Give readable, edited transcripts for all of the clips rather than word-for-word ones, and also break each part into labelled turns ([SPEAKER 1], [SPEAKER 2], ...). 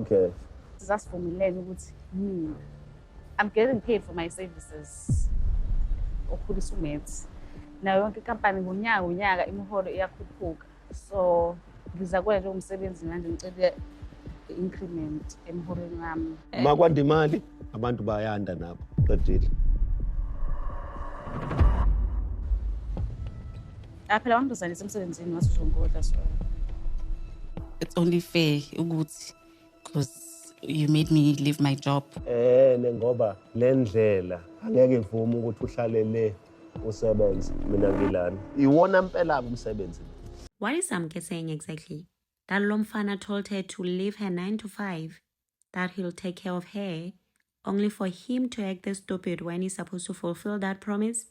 [SPEAKER 1] Okay.
[SPEAKER 2] Sasivumelene ukuthi mina I'm getting paid for my services. Okhulisa uMaths. Nayo yonke inkampani ngonyaka imiholo iyakhuphuka. So ngizakwenza nje umsebenzi manje ngicela increment emholweni wami.
[SPEAKER 1] Makwanda imali abantu bayanda nabo. Qedile.
[SPEAKER 2] Phela wangizanisa emsebenzini wasuzongoda so.
[SPEAKER 3] It's only fair ukuthi because you made me leave my job.
[SPEAKER 1] Ngoba lendlela angeke ivuma ukuthi uhlalele usebenze mina ngilana. Iwona impela umsebenzi.
[SPEAKER 4] What is Samke saying exactly? That Lomfana told her to leave her 9 to 5, that he'll take care of her, only for him to act this stupid when he's supposed to fulfill that promise?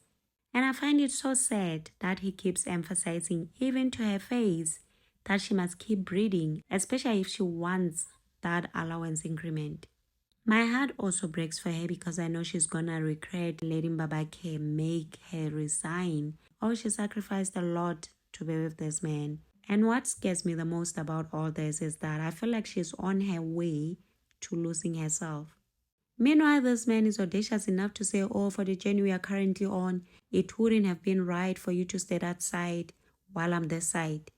[SPEAKER 4] And I find it so sad that he keeps emphasizing, even to her face, that she must keep breeding, especially if she wants that allowance increment. My heart also breaks for her because I know she's gonna regret letting Babake make her resign. Oh, she sacrificed a lot to be with this man. And what scares me the most about all this is that I feel like she's on her way to losing herself. Meanwhile, this man is audacious enough to say, oh, for the journey we are currently on, it wouldn't have been right for you to stay that side while I'm this side.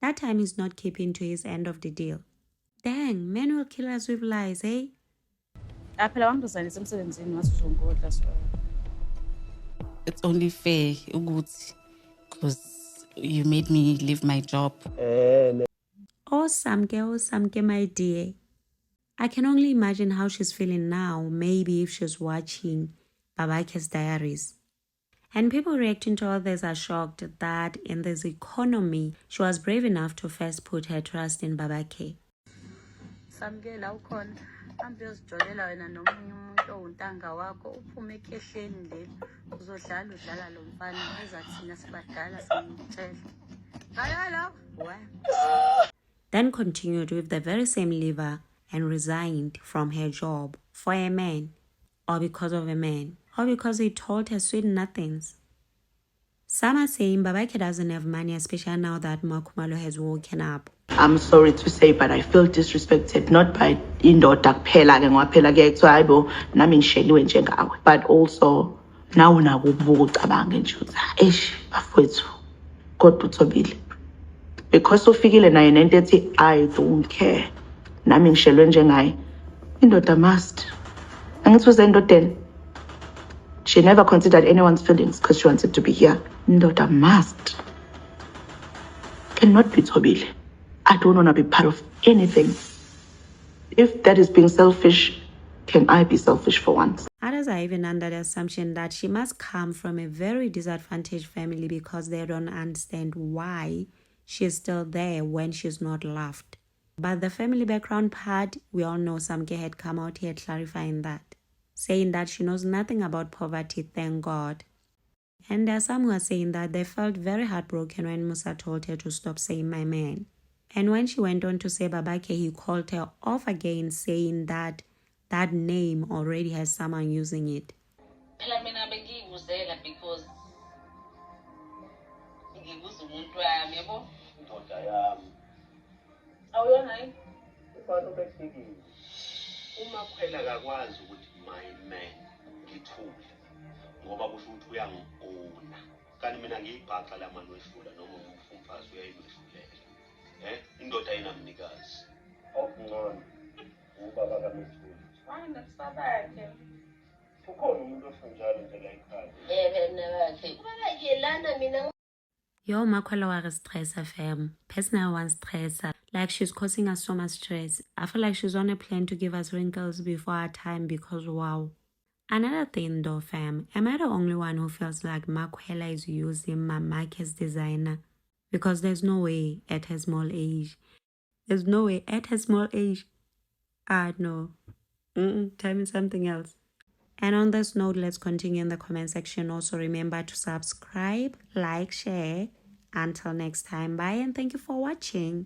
[SPEAKER 4] That time he's not keeping to his end of the deal. Dang, men will kill us with lies, eh?
[SPEAKER 2] Phela wangizanisa emsebenzini wasuzongoda so.
[SPEAKER 3] It's only fair ukuthi because you made me leave my job.
[SPEAKER 4] Oh, Samke, my dear. I can only imagine how she's feeling now, maybe if she's watching Babake's diaries. And people reacting to all this are shocked that in this economy, she was brave enough to first put her trust in Babake.
[SPEAKER 5] Samke la ukhona ambe uzijolela wena nomunye umuntu owuntanga wakho uphume ekhehleni leli uzodlala lo mfana ezathina sibadala simtshela hayala why.
[SPEAKER 4] Then continued with the very same lever and resigned from her job for a man, or because of a man, or because he told her sweet nothings. Some are saying Babake doesn't have money, especially now that Makhumalo has woken up.
[SPEAKER 6] I'm sorry to say, but I feel disrespected, not by indoda kuphela ke ngaphela ke kuthiwa hayibo nami ngisheliwe njengawe, but also nawe nakubuka ucabange nje ukuthi bafowethu kodwa uthobile because ufikile naye nento ethi I don't care nami ngishelwe njengaye indoda must angithi uze endodeni she never considered anyone's feelings because she wanted to be here. Indoda must cannot be Thobile. I don't want to be part of anything. If that is being selfish, can I be selfish for once?
[SPEAKER 4] Others are even under the assumption that she must come from a very disadvantaged family because they don't understand why she's still there when she's not loved. But the family background part, we all know Samke had come out here clarifying that, saying that she knows nothing about poverty, thank God. And there are some who are saying that they felt very heartbroken when Musa told her to stop saying my man. And when she went on to say Babake, he called her off again, saying that that name already has someone using it.
[SPEAKER 5] Because
[SPEAKER 1] Umakhwela akakwazi ukuthi my man ngithule ngoba kusho ukuthi uyangona kanti mina ngiyibhaxa lamanje wehlula noma umfazi uyayihlulela indoda ayinamnikazi okungcono ubaba kaMthuli
[SPEAKER 5] wena kusabakhe
[SPEAKER 1] ukhona umuntu ofunjalo nje la ekhaya
[SPEAKER 5] mina bakhe ubabake lana mina.
[SPEAKER 4] Yo, Makwela wa stressa fam. Personal one stressa. Like she's causing us so much stress. I feel like she's on a plan to give us wrinkles before our time because wow. Another thing though fam, am I the only one who feels like Makwela is using Mamake as designer? Because there's no way at her small age. There's no way at her small age. No. Tell me something else. And on this note, let's continue in the comment section. Also remember to subscribe, like, share. Until next time, bye and thank you for watching.